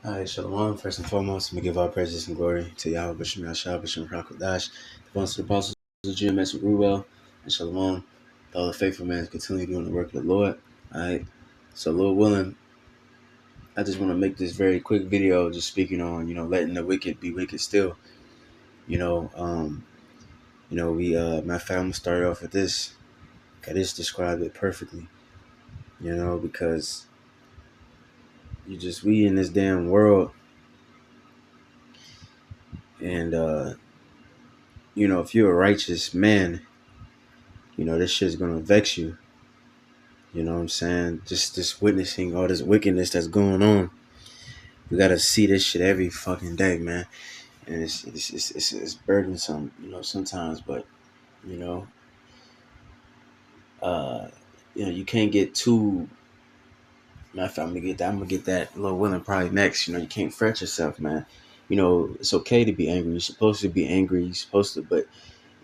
All right, Shalom. First and foremost, we give all praises and glory to Yahweh, Bashim Yashah, Bashim Rakadash, the ones to the apostles of GMS Ruel, and Shalom. To all the faithful men continue doing the work of the Lord. All right. So, Lord willing, I just want to make this very quick video just speaking on, letting the wicked be wicked still. You know, um, we my family started off with this. I just described it perfectly, because we in this damn world, and if you're a righteous man, this shit's gonna vex you. You know what I'm saying? Just witnessing all this wickedness that's going on. We gotta see this shit every fucking day, man. And it's burdensome, sometimes, but you know, uh, you can't get too. Matter of fact, I'm gonna get that Lord willing probably next. You can't fret yourself, man. It's okay to be angry. You're supposed to be angry. You're supposed to, but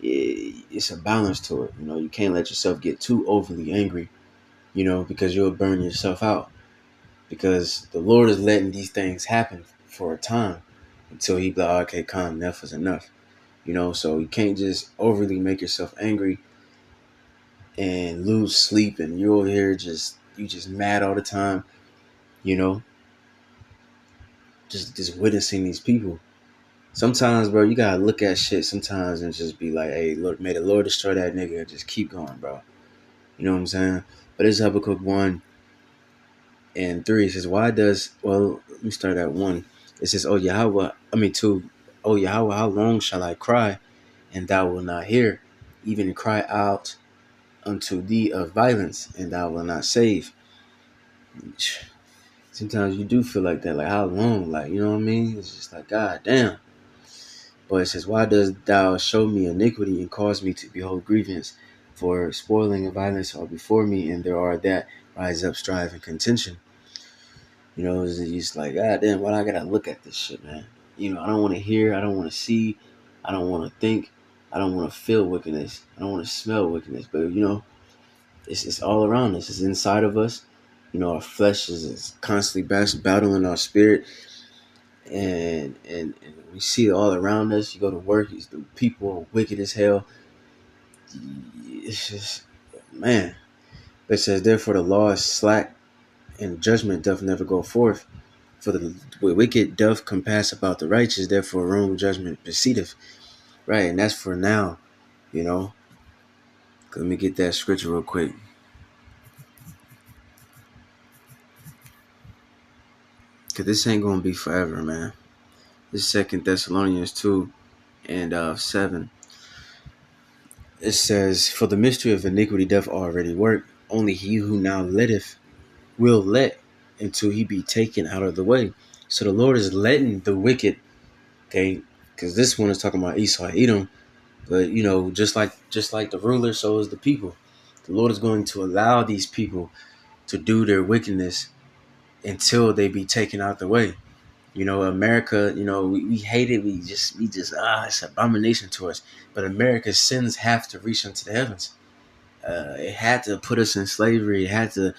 it's a balance to it. You can't let yourself get too overly angry. Because you'll burn yourself out. Because the Lord is letting these things happen for a time until he be like, okay, calm, enough is enough. So you can't just overly make yourself angry and lose sleep, and you're over here you just mad all the time, you know, just witnessing these people. Sometimes, bro, you gotta look at shit sometimes and just be like, hey, look, may the Lord destroy that nigga and just keep going, bro. You know what I'm saying? But it's Habakkuk 1:3. It says, let me start at 1. It says, oh Yahweh, 2. Oh Yahweh, how long shall I cry and thou wilt not hear? Even cry out unto thee of violence and thou wilt not save. Sometimes you do feel like that, like how long? Like, you know what I mean? It's just like, God damn. But it says, why dost thou show me iniquity and cause me to behold grievance? For spoiling and violence are before me, and there are that rise up, strife, and contention. It's just like, God damn, why do I gotta look at this shit, man? I don't want to hear, I don't want to see, I don't want to think, I don't want to feel wickedness, I don't want to smell wickedness. But it's all around us, it's inside of us. Our flesh is constantly battling our spirit, and we see it all around us. You go to work, the people are wicked as hell. It's just, man. It says, therefore the law is slack, and judgment doth never go forth. For the wicked doth compass about the righteous, therefore wrong judgment proceedeth. Right, and that's for now, Let me get that scripture real quick. Because this ain't going to be forever, man. This 2 Thessalonians 2:7. It says, for the mystery of iniquity doth already work. Only he who now letteth will let until he be taken out of the way. So the Lord is letting the wicked, okay, because this one is talking about Esau, Edom. But just like the ruler, so is the people. The Lord is going to allow these people to do their wickedness until they be taken out the way. America, we hate it. It's an abomination to us. But America's sins have to reach into the heavens. It had to put us in slavery. It had to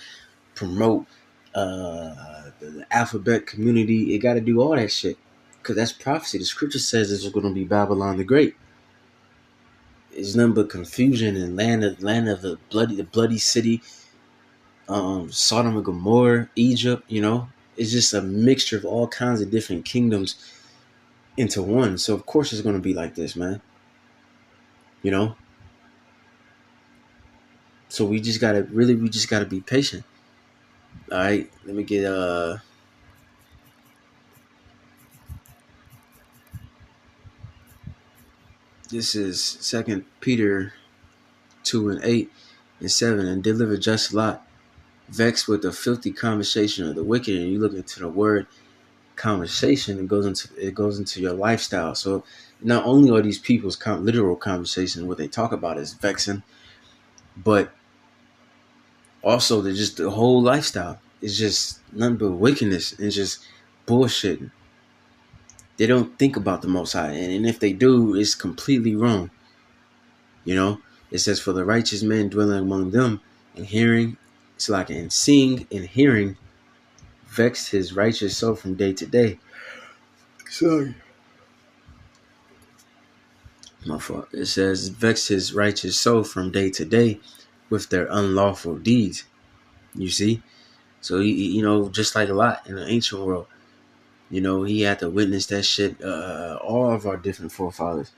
promote the alphabet community. It got to do all that shit. Because that's prophecy. The scripture says it's going to be Babylon the Great. It's nothing but confusion and land of the bloody city, Sodom and Gomorrah, Egypt. It's just a mixture of all kinds of different kingdoms into one. So of course it's going to be like this, man. So we just gotta be patient. All right, let me get this is 2 Peter 2:8-7. And deliver just lot, vexed with the filthy conversation of the wicked. And you look into the word conversation, it goes into your lifestyle. So not only are these people's literal conversation, what they talk about is vexing, but also they're just the whole lifestyle is just nothing but wickedness and just bullshitting. They don't think about the Most High, and if they do, it's completely wrong. It says, for the righteous man dwelling among them, and hearing, it's like in seeing and hearing vexed his righteous soul from day to day. Sorry. My fault. It says, vexed his righteous soul from day to day with their unlawful deeds. You see? So, just like a lot in the ancient world, he had to witness that shit. All of our different forefathers,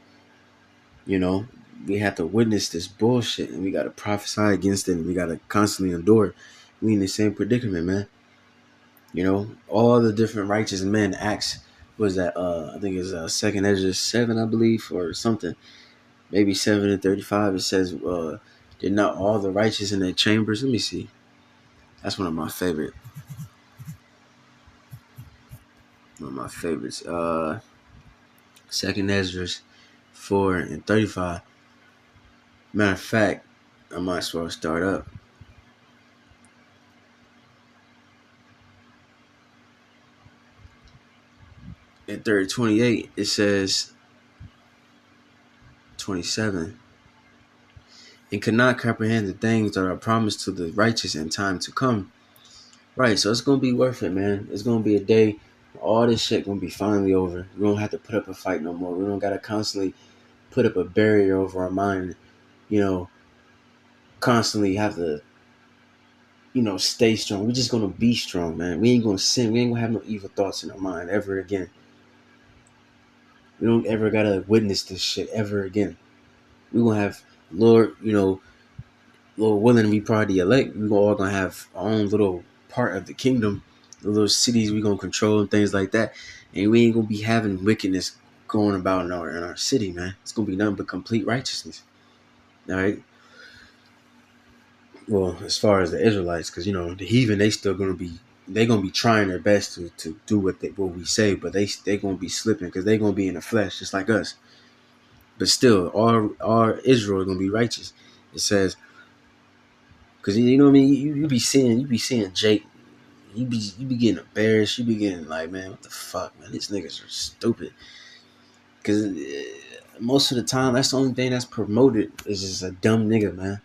you know, we had to witness this bullshit and we got to prophesy against it and we got to constantly endure it. We in the same predicament, man. All the different righteous men acts was that I think it's second Ezra 7, I believe, or something, maybe 7:35. It says, did not all the righteous in their chambers? Let me see. That's one of my favorites. Second Ezra 4:35. Matter of fact, I might as well start up. In 28, it says 27. And cannot comprehend the things that are promised to the righteous in time to come. Right, so it's gonna be worth it, man. It's gonna be a day where all this shit gonna be finally over. We don't have to put up a fight no more. We don't gotta constantly put up a barrier over our mind, you know, constantly have to, stay strong. We're just gonna be strong, man. We ain't gonna sin. We ain't gonna have no evil thoughts in our mind ever again. We don't ever gotta witness this shit ever again. We gonna have Lord, Lord willing, we probably elect. We all gonna have our own little part of the kingdom, the little cities we gonna control and things like that. And we ain't gonna be having wickedness going about in our city, man. It's gonna be nothing but complete righteousness. All right. Well, as far as the Israelites, because the heathen, they gonna be trying their best to do what we say, but they gonna be slipping because they gonna be in the flesh just like us. But still, our Israel gonna be righteous. It says, because you know what I mean. You be seeing Jake. You be getting embarrassed. You be getting like, man, what the fuck, man? These niggas are stupid. Because most of the time, that's the only thing that's promoted is just a dumb nigga, man.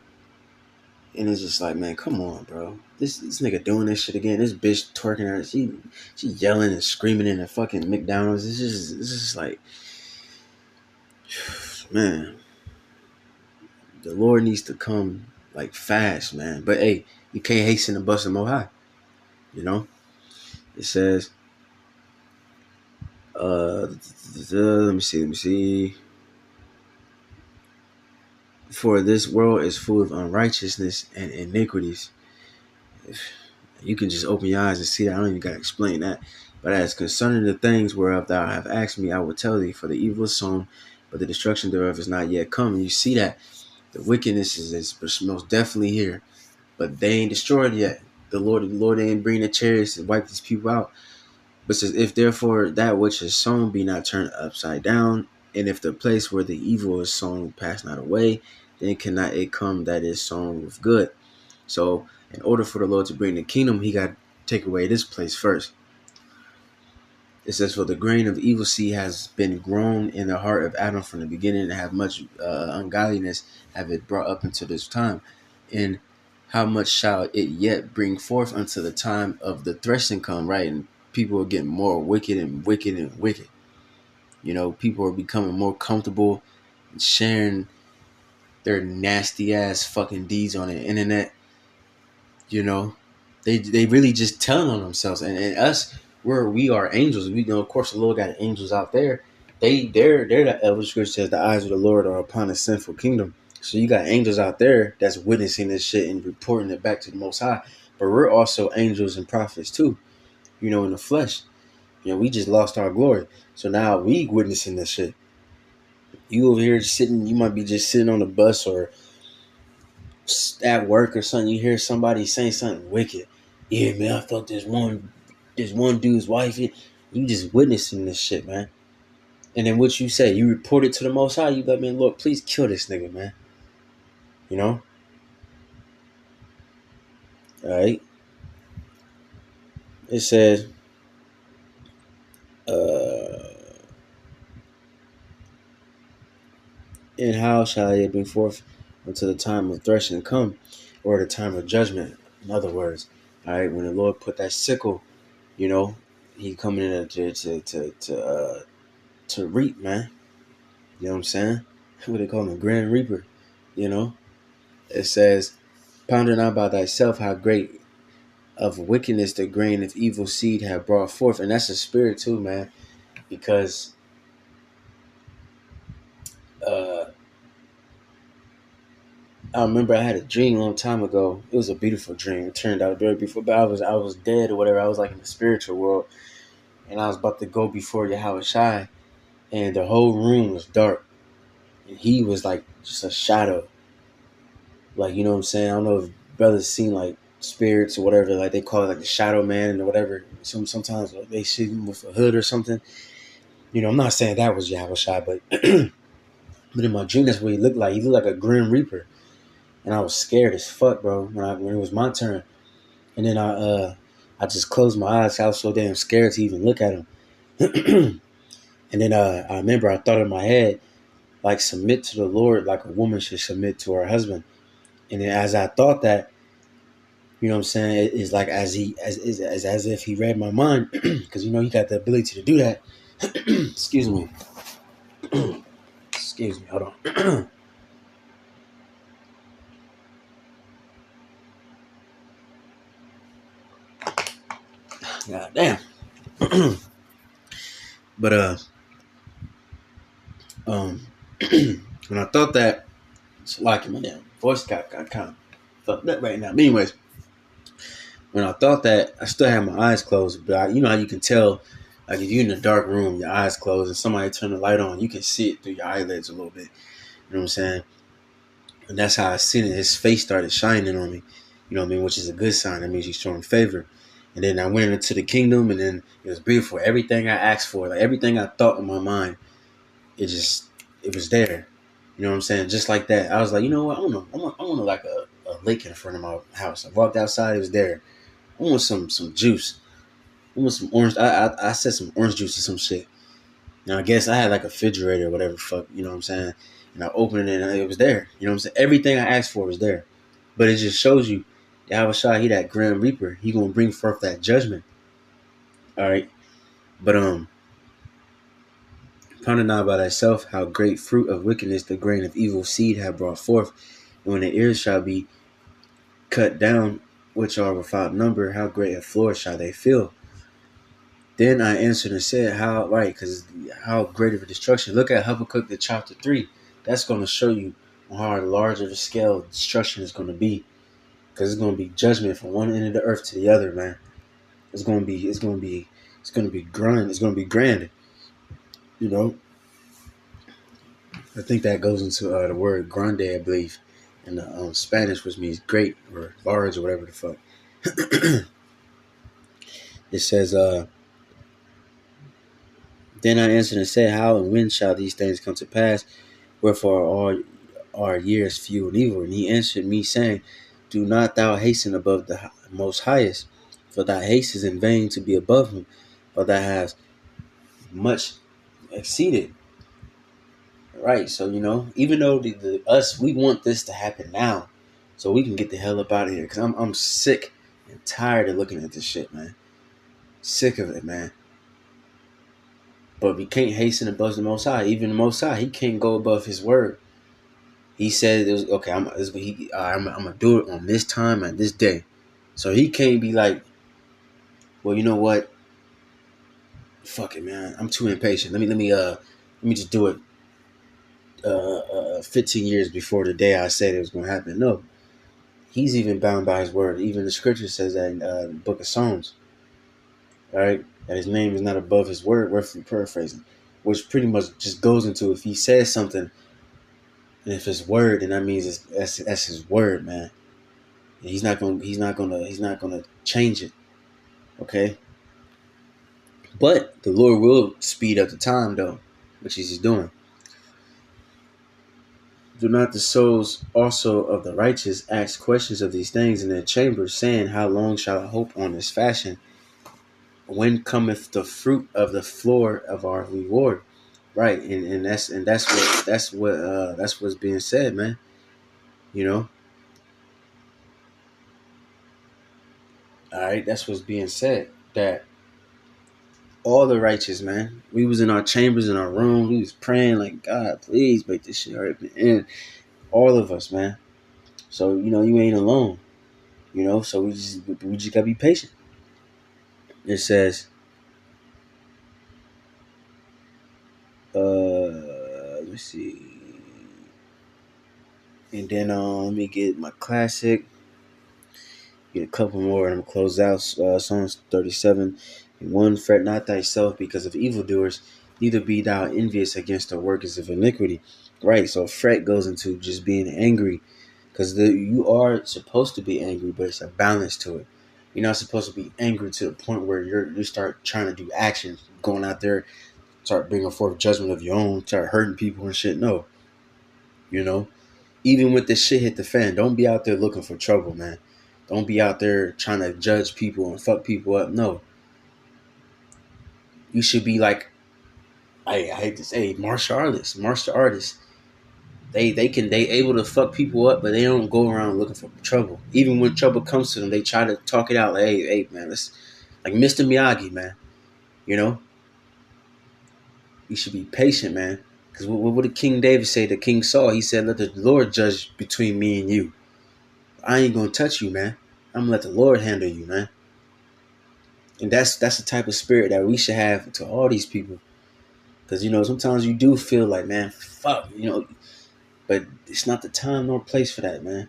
And it's just like, man, come on, bro. This nigga doing this shit again. This bitch twerking her. She yelling and screaming in the fucking McDonald's. It's just like, man, the Lord needs to come like fast, man. But hey, you can't hasten the bus of Mo High. You know, it says, let me see. For this world is full of unrighteousness and iniquities. You can just open your eyes and see that. I don't even got to explain that. But as concerning the things whereof thou have asked me, I will tell thee, for the evil is sown, but the destruction thereof is not yet come. And you see that the wickedness is most definitely here, but they ain't destroyed yet. The Lord ain't bringing the chariots to wipe these people out. But says, if therefore that which is sown be not turned upside down, and if the place where the evil is sown pass not away, then cannot it come that is sown with good. So in order for the Lord to bring the kingdom, he got to take away this place first. It says, for the grain of evil seed has been grown in the heart of Adam from the beginning, and have much ungodliness have it brought up into this time. And how much shall it yet bring forth until the time of the threshing come, right? And people are getting more wicked and wicked and wicked. People are becoming more comfortable sharing their nasty ass fucking deeds on the internet. They really just telling on themselves, and us, we are angels. We know, of course, the Lord got angels out there. They're the elder scripture says the eyes of the Lord are upon a sinful kingdom. So you got angels out there that's witnessing this shit and reporting it back to the Most High. But we're also angels and prophets too. In the flesh. We just lost our glory. So now we witnessing this shit. You over here sitting, you might be just sitting on the bus or at work or something. You hear somebody saying something wicked. Yeah, man, I thought this one dude's wife. You just witnessing this shit, man. And then what you say, you report it to the Most High. You like, man, Lord, please kill this nigga, man. All right. It says, and how shall it bring forth until the time of threshing come, or the time of judgment? In other words, all right, when the Lord put that sickle You know, he coming in to reap, man. You know what I'm saying? What they call him, a Grand Reaper. You know, it says, "Ponder not by thyself how great of wickedness the grain of evil seed have brought forth," and that's a spirit too, man. Because uh, I remember I had a dream a long time ago. It was a beautiful dream. It turned out very beautiful, but I was dead or whatever. I was like in the spiritual world, and I was about to go before Yahweh Shai, and the whole room was dark, and he was like just a shadow. Like, you know what I'm saying? I don't know if brothers seen like spirits or whatever, like they call it like the shadow man or whatever. Sometimes they see him with a hood or something. You know, I'm not saying that was Yahweh Shai, but but in my dream that's what he looked like. He looked like a grim reaper. And I was scared as fuck, bro, when it was my turn. And then I just closed my eyes. I was so damn scared to even look at him. And then I remember I thought in my head, like, submit to the Lord like a woman should submit to her husband. And then as I thought that, you know what I'm saying, it's like as if he read my mind, because you know he got the ability to do that. Excuse me. Excuse me. Hold on. God damn. But um, when I thought that, it's like my damn voice got kind of fucked up right now. But anyways, when I thought that, I still had my eyes closed. But you know how you can tell, like if you're in a dark room, your eyes closed, and somebody turn the light on, you can see it through your eyelids a little bit. You know what I'm saying? And that's how I seen it. His face started shining on me. You know what I mean? Which is a good sign. That means he's showing favor. And then I went into the kingdom, and then it was beautiful. Everything I asked for, like everything I thought in my mind, it was there. You know what I'm saying? Just like that. I was like, you know what? I want like a lake in front of my house. I walked outside, it was there. I want some juice. I want some orange. I said some orange juice or some shit. Now I guess I had like a refrigerator or whatever fuck, you know what I'm saying? And I opened it and it was there. You know what I'm saying? Everything I asked for was there. But it just shows you, Yahweh Shai, he that Grand Reaper. He gonna bring forth that judgment. All right. But ponder not by thyself how great fruit of wickedness the grain of evil seed have brought forth. And when the ears shall be cut down, which are without number, how great a floor shall they fill? Then I answered and said, how, right, because how great of a destruction. Look at Habakkuk, the chapter 3. That's going to show you how large of a scale destruction is going to be. Because it's going to be judgment from one end of the earth to the other, man. It's going to be grand. It's going to be grand. You know, I think that goes into the word grande, I believe, in the Spanish, which means great or large or whatever the fuck. It says, then I answered and said, how and when shall these things come to pass? Wherefore all our years few and evil. And he answered me, saying, do not thou hasten above the most highest, for thy haste is in vain to be above him, for thou hast much exceeded. Right. So, you know, even though us, we want this to happen now, so we can get the hell up out of here. Because I'm sick and tired of looking at this shit, man. Sick of it, man. But we can't hasten above the Most High. Even the Most High, he can't go above his word. He said it was okay. I'm gonna do it on this time and this day, so he can't be like, well, you know what? Fuck it, man. I'm too impatient. Let me just do it. 15 years before the day I said it was gonna happen. No, he's even bound by his word. Even the scripture says that in the book of Psalms, all right, that his name is not above his word. We're paraphrasing, which pretty much just goes into if he says something, and if it's word, then that means that's his word, man. He's not gonna change it. Okay. But the Lord will speed up the time though, which he's doing. Do not the souls also of the righteous ask questions of these things in their chambers, saying, how long shall I hope on this fashion? When cometh the fruit of the floor of our reward? Right, and that's what's being said, man. You know, all right, that's what's being said. That All the righteous, man. We was in our chambers in our room. We was praying like, God, please make this shit hurt the end. All of us, man. So you ain't alone. So we just gotta be patient. It says, let me see, and then let me get my classic. Get a couple more and I'm gonna close out. Psalms 37 and 1. Fret not thyself because of evildoers, neither be thou envious against the workers of iniquity. Right, so fret goes into just being angry because you are supposed to be angry, but it's a balance to it. You're not supposed to be angry to the point where you start trying to do actions, going out there, start bringing forth judgment of your own, start hurting people and shit. No, you know, even with this shit hit the fan, don't be out there looking for trouble, man. Don't be out there trying to judge people and fuck people up. No, you should be like, I hate to say, martial artists. Martial artists, they able to fuck people up, but they don't go around looking for trouble. Even when trouble comes to them, they try to talk it out. Like, hey, man, let's like Mr. Miyagi, man. You know, you should be patient, man. Because what did King David say to King Saul? He said, "Let the Lord judge between me and you. I ain't gonna touch you, man. I'm gonna let the Lord handle you, man." And that's the type of spirit that we should have to all these people. Because sometimes you do feel like, man, fuck, but it's not the time nor place for that, man.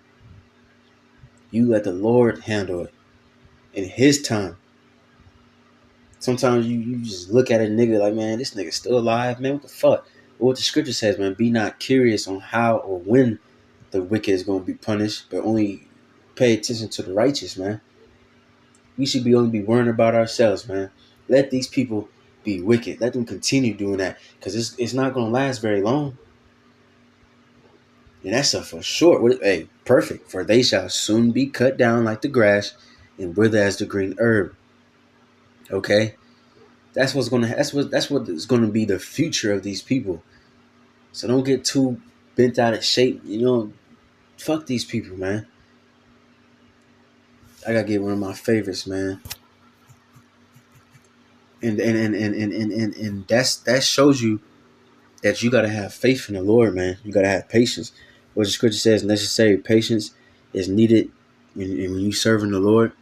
You let the Lord handle it in His time. Sometimes you just look at a nigga like, man, this nigga's still alive, man. What the fuck? But what the scripture says, man, be not curious on how or when the wicked is going to be punished, but only pay attention to the righteous, man. We should be only be worrying about ourselves, man. Let these people be wicked. Let them continue doing that because it's not going to last very long. And that's a for sure. Hey, perfect. For they shall soon be cut down like the grass and wither as the green herb. Okay, that's what's gonna. That's what is gonna be the future of these people. So don't get too bent out of shape. Fuck these people, man. I gotta get one of my favorites, man. And that shows you that you gotta have faith in the Lord, man. You gotta have patience. What the scripture says, necessary patience is needed when you serving the Lord.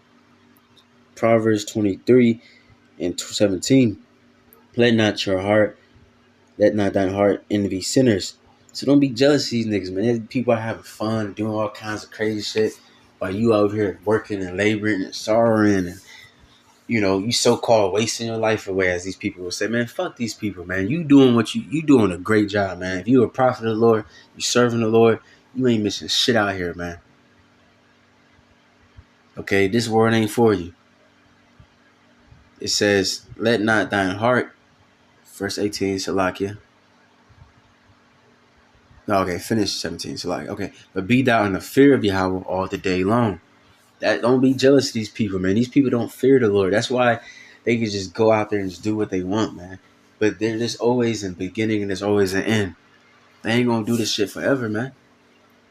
Proverbs 23 and 17. Let not thine heart envy sinners. So don't be jealous of these niggas, man. There's people are having fun, doing all kinds of crazy shit, while you out here working and laboring and sorrowing and you so-called wasting your life away, as these people will say, man, fuck these people, man. You doing you doing a great job, man. If you're a prophet of the Lord, you serving the Lord, you ain't missing shit out here, man. Okay, this word ain't for you. It says, let not thine heart, verse 18, Salakia. Okay, finish 17, Salakia. Okay, but be thou in the fear of Yahweh all the day long. That don't be jealous of these people, man. These people don't fear the Lord. That's why they can just go out there and just do what they want, man. But there's always a beginning and there's always an end. They ain't gonna do this shit forever, man.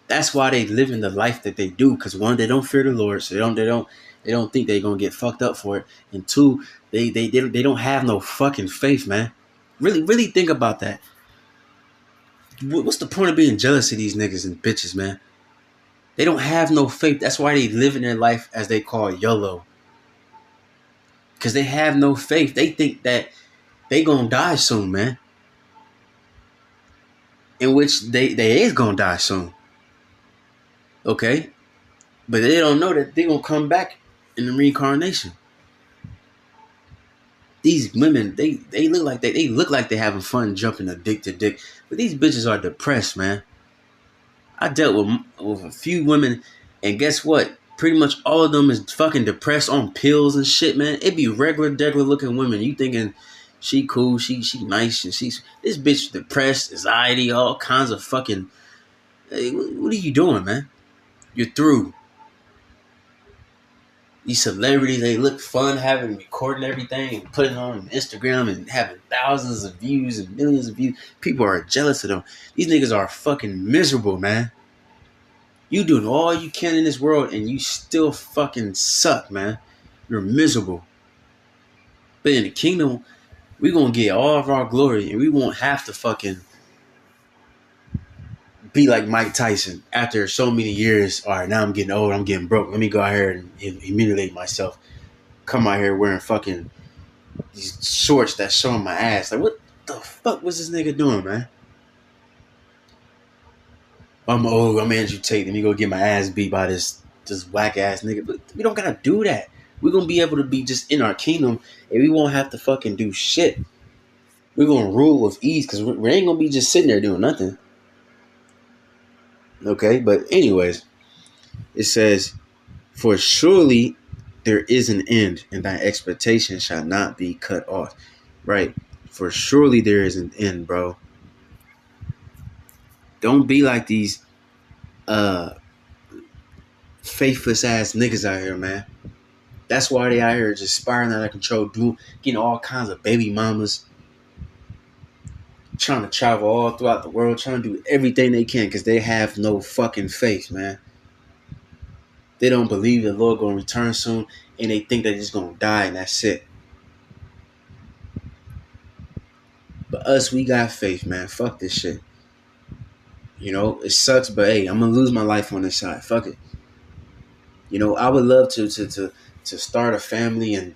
That's why they live in the life that they do. Cause one, they don't fear the Lord, so they don't think they're gonna get fucked up for it. And two, they don't have no fucking faith, man. Really, really think about that. What's the point of being jealous of these niggas and bitches, man? They don't have no faith. That's why they live in their life as they call YOLO. Because they have no faith. They think that they gonna die soon, man. In which they is gonna die soon. Okay? But they don't know that they gonna come back in the reincarnation. These women, they look like they look like they having fun jumping a dick to dick. But these bitches are depressed, man. I dealt with a few women, and guess what? Pretty much all of them is fucking depressed on pills and shit, man. It be regular looking women. You thinking she cool, she nice, and she's this bitch depressed, anxiety, all kinds of fucking. Hey, what are you doing, man? You're through. These celebrities, they look fun, having recording everything and putting it on Instagram and having thousands of views and millions of views. People are jealous of them. These niggas are fucking miserable, man. You doing all you can in this world and you still fucking suck, man. You're miserable. But in the kingdom, We gonna get all of our glory, and we won't have to fucking be like Mike Tyson after so many years. All right, now I'm getting old. I'm getting broke. Let me go out here and humiliate myself. Come out here wearing fucking these shorts that showing my ass. Like, what the fuck was this nigga doing, man? I'm old. I'm Andrew Tate. Let me go get my ass beat by this whack ass nigga. But we don't gotta do that. We're gonna be able to be just in our kingdom, and we won't have to fucking do shit. We're gonna rule with ease because we ain't gonna be just sitting there doing nothing. Okay, but anyways, it says, "For surely there is an end, and thy expectation shall not be cut off." Right? For surely there is an end, bro. Don't be like these uh faithless ass niggas out here, man. That's why they out here just spiraling out of control, doing getting all kinds of baby mamas, trying to travel all throughout the world, trying to do everything they can because they have no fucking faith, man. They don't believe the Lord gonna return soon, and they think they're just gonna die and that's it. But us, we got faith, man. Fuck this shit. You know, it sucks, but hey, I'm gonna lose my life on this side. Fuck it. You know, I would love to start a family and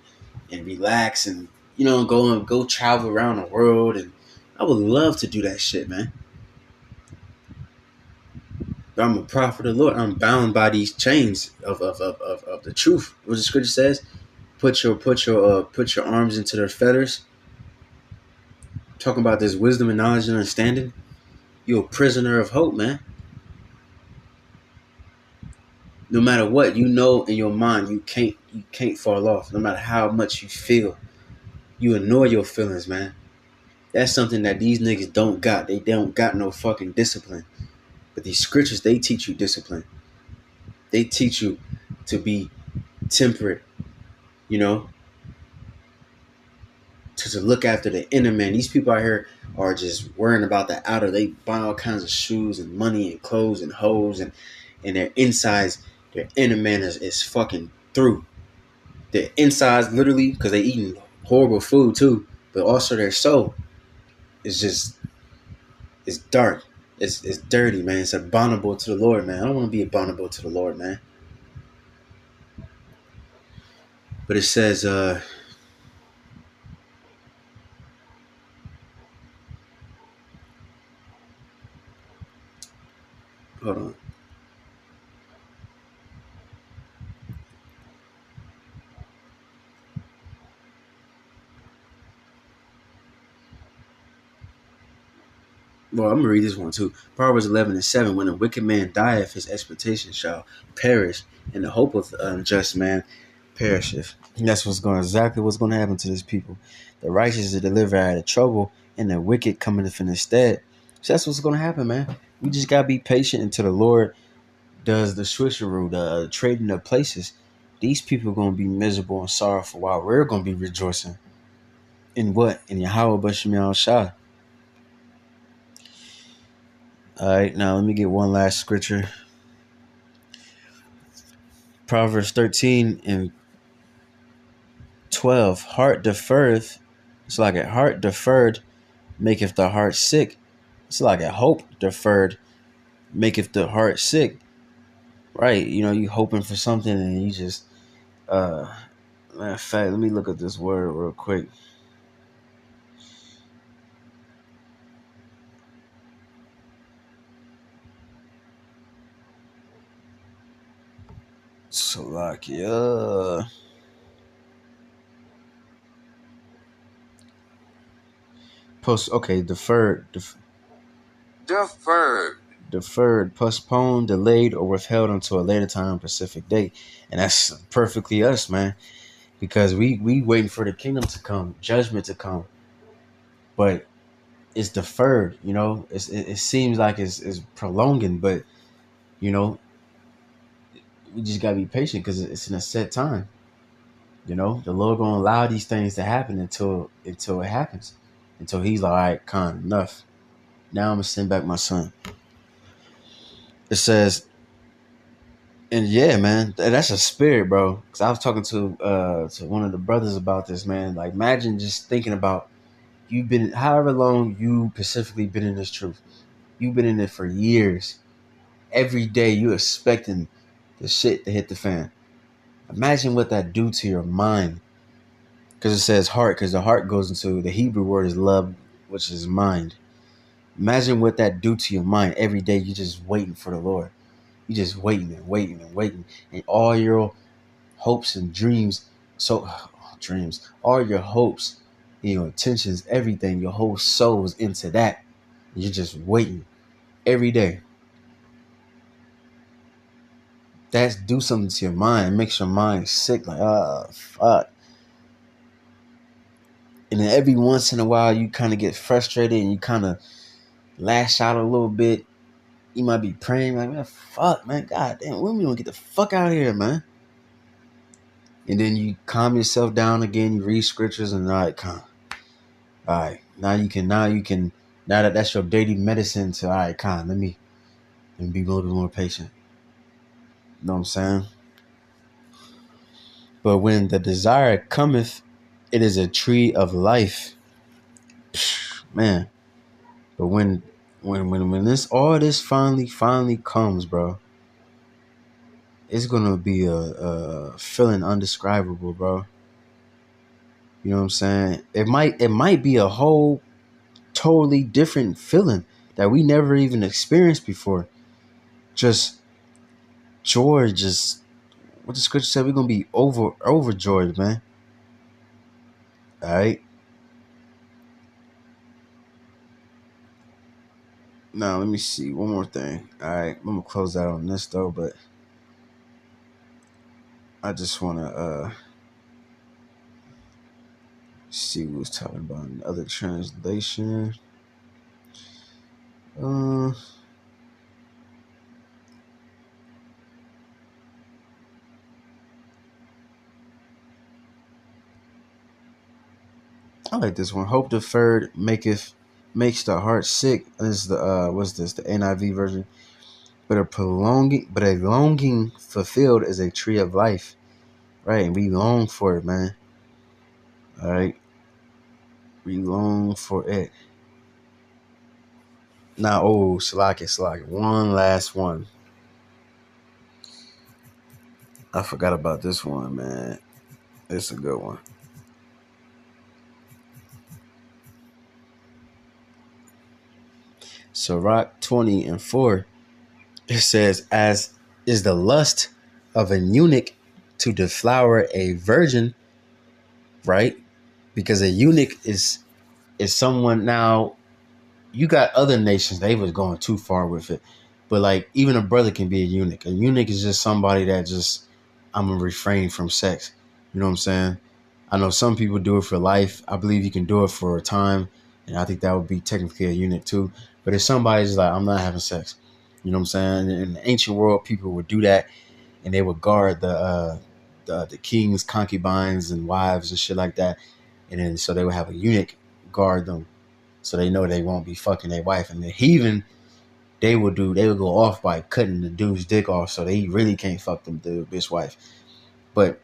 relax and go travel around the world, and I would love to do that shit, man. But I'm a prophet of the Lord. I'm bound by these chains of the truth. What the scripture says: put your arms into their fetters. Talking about this wisdom and knowledge and understanding. You're a prisoner of hope, man. No matter what, you know in your mind you can't fall off. No matter how much you feel, you ignore your feelings, man. That's something that these niggas don't got. They don't got no fucking discipline. But these scriptures, they teach you discipline. They teach you to be temperate, you know, to look after the inner man. These people out here are just worrying about the outer. They buy all kinds of shoes and money and clothes and hoes, and their insides, their inner man is fucking through. Their insides literally, because they eating horrible food too, but also their soul is just, it's dark. It's dirty, man. It's abominable to the Lord, man. I don't want to be abominable to the Lord, man. But it says, hold on. Well, I'm gonna read this one too. Proverbs 11:7. When a wicked man dieth, his expectation shall perish, and the hope of the unjust man perisheth. And that's exactly what's going to happen to this people. The righteous are delivered out of trouble, and the wicked cometh in their stead. So that's what's going to happen, man. We just gotta be patient until the Lord does the switcheroo, the trading of places. These people are going to be miserable and sorrowful while we're going to be rejoicing. In what? In Yahweh Bashim Yahweh Shah. All right, now let me get one last scripture. Proverbs 13:12. Heart deferred. It's like a heart deferred maketh the heart sick. It's like a hope deferred maketh the heart sick. Right? You know, you hoping for something and you just matter of fact, let me look at this word real quick. Slovakia. Deferred. Deferred, postponed, delayed, or withheld until a later time, specific date. And that's perfectly us, man. Because we waiting for the kingdom to come, judgment to come. But it's deferred, you know. It seems like it's prolonging, but you know, we just gotta be patient because it's in a set time. You know, the Lord gonna allow these things to happen until it happens. Until he's like, all right, Khan, enough. Now I'm gonna send back my son. It says, and yeah, man, that's a spirit, bro. Because I was talking to one of the brothers about this, man. Like, imagine just thinking about you've been however long you specifically been in this truth. You've been in it for years. Every day you expecting the shit to hit the fan. Imagine what that do to your mind. Because it says heart, because the heart goes into the Hebrew word is love, which is mind. Imagine what that do to your mind. Every day you just waiting for the Lord. You just waiting and waiting and waiting. And all your hopes and dreams, all your hopes, your intentions, everything, your whole soul is into that. You're just waiting every day. That's do something to your mind. It makes your mind sick. Like, fuck. And then every once in a while, you kind of get frustrated and you kind of lash out a little bit. You might be praying like, man, fuck, man, god damn, when we gonna get the fuck out of here, man? And then you calm yourself down again. You read scriptures and calm. All right, now that that's your daily medicine. To all right, calm. Let me be a little bit more patient. You know what I'm saying? But when the desire cometh, it is a tree of life, man. But when this all this finally comes, bro, it's gonna be a feeling undescribable, bro. You know what I'm saying? It might be a whole totally different feeling that we never even experienced before. Just joy, just what the scripture said, we're gonna be overjoyed, man. All right. Now let me see one more thing. All right, I'm gonna close out on this though, but I just wanna see what was talking about in the other translation. I like this one. Hope deferred makes the heart sick. This is the what's this? The NIV version. But a longing fulfilled is a tree of life. Right, and we long for it, man. All right. We long for it. Now, Salaki. One last one. I forgot about this one, man. It's a good one. Sirach 20:4. It says, as is the lust of an eunuch to deflower a virgin, right? Because a eunuch is someone. Now you got other nations, they was going too far with it. But like even a brother can be a eunuch. A eunuch is just somebody that just, I'm gonna refrain from sex. You know what I'm saying? I know some people do it for life. I believe you can do it for a time, and I think that would be technically a eunuch too. But if somebody's like, I'm not having sex, you know what I'm saying? In the ancient world, people would do that, and they would guard the king's concubines and wives and shit like that. And then so they would have a eunuch guard them, so they know they won't be fucking their wife. And the heathen, they would go off by cutting the dude's dick off, so they really can't fuck the bitch wife. But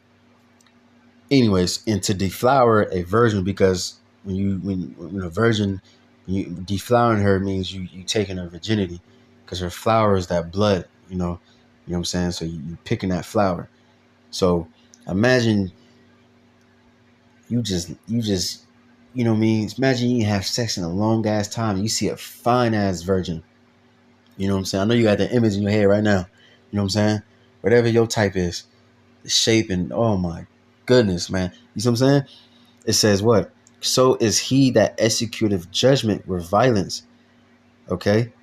anyways, and to deflower a virgin, because when a virgin, deflowering her means you taking her virginity, because her flower is that blood, you know what I'm saying. So you picking that flower. So imagine you just you know what I mean. Imagine you have sex in a long ass time, and you see a fine ass virgin. You know what I'm saying? I know you got the image in your head right now. You know what I'm saying? Whatever your type is, the shape, and oh my goodness, man. You see what I'm saying? It says what? So is he that executeth judgment with violence. Okay?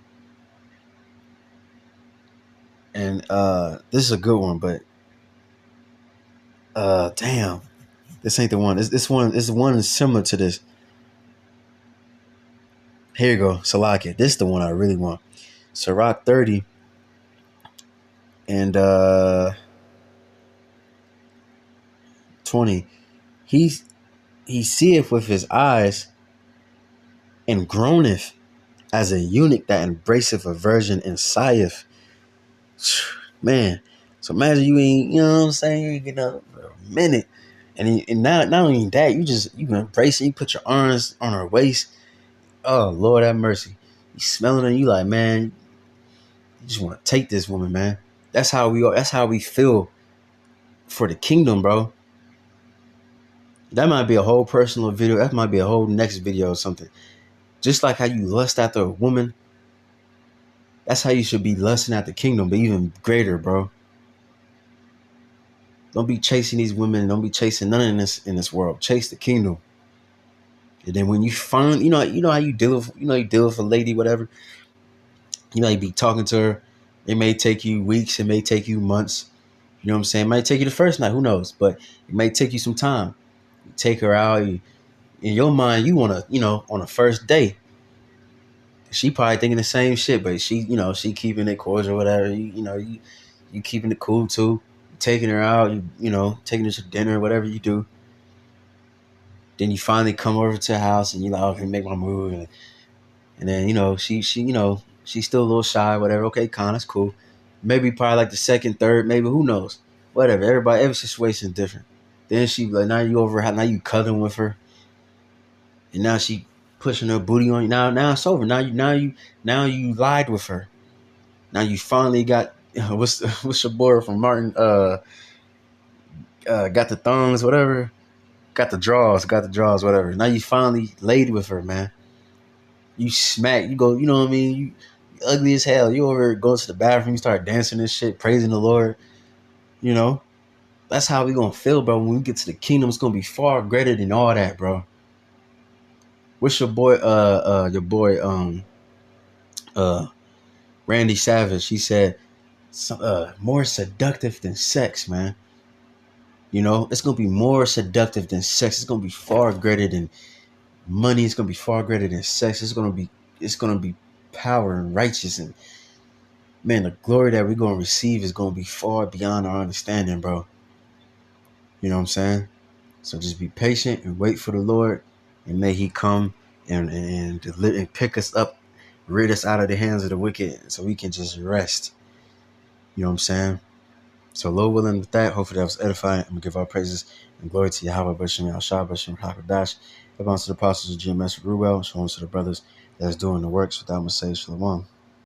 And this is a good one, but damn. This ain't the one. This one is similar to this. Here you go. Salakia. This is the one I really want. Sirach 30 and 20. He seeth with his eyes and groaneth as a eunuch that embraceth a virgin and sigheth. Man, so imagine you ain't, you know what I'm saying, you ain't getting up for a minute. And not only that, you embrace it. You put your arms on her waist. Oh Lord, have mercy. You smelling her. You like, man, you just want to take this woman, man. That's how we are. That's how we feel for the kingdom, bro. That might be a whole personal video. That might be a whole next video or something. Just like how you lust after a woman, that's how you should be lusting at the kingdom, but even greater, bro. Don't be chasing these women. Don't be chasing none in this world. Chase the kingdom. And then when you find, you know how you deal with, you deal with a lady, whatever. You know, you be talking to her. It may take you weeks. It may take you months. You know what I'm saying? It might take you the first night. Who knows? But it may take you some time. You take her out. In your mind, you want to, on a first date. She probably thinking the same shit, but she keeping it cordial, whatever. You keeping it cool too. You taking her out. Taking her to dinner, whatever you do. Then you finally come over to the house and you like, okay, make my move, and then she's still a little shy, whatever. Okay, that's cool. Maybe probably like the second, third, maybe who knows, whatever. Every situation is different. Then she like now you over, now you cuddling with her, and now she pushing her booty on you. Now it's over. Now you lied with her. Now you finally got what's your boy from Martin? Got the thongs, whatever. Got the draws, whatever. Now you finally laid with her, man. You smack, you go, you know what I mean? You ugly as hell. You over go to the bathroom, you start dancing and shit, praising the Lord. That's how we gonna feel, bro. When we get to the kingdom, it's gonna be far greater than all that, bro. What's your boy, uh, Randy Savage? He said, more seductive than sex, man. It's gonna be more seductive than sex. It's gonna be far greater than money. It's gonna be far greater than sex. It's gonna be power and righteous, and man, the glory that we're gonna receive is gonna be far beyond our understanding, bro. You know what I'm saying? So just be patient and wait for the Lord, and may He come and pick us up, rid us out of the hands of the wicked, so we can just rest. You know what I'm saying? So, Lord willing, with that, hopefully that was edifying. I'm gonna give our praises and glory to Yahweh, Bashim Yahshua, Bashim Hakadash. Everyone to the apostles of GMS Ruel, shalom to the brothers that's doing the works. Without Messiah, Shalom.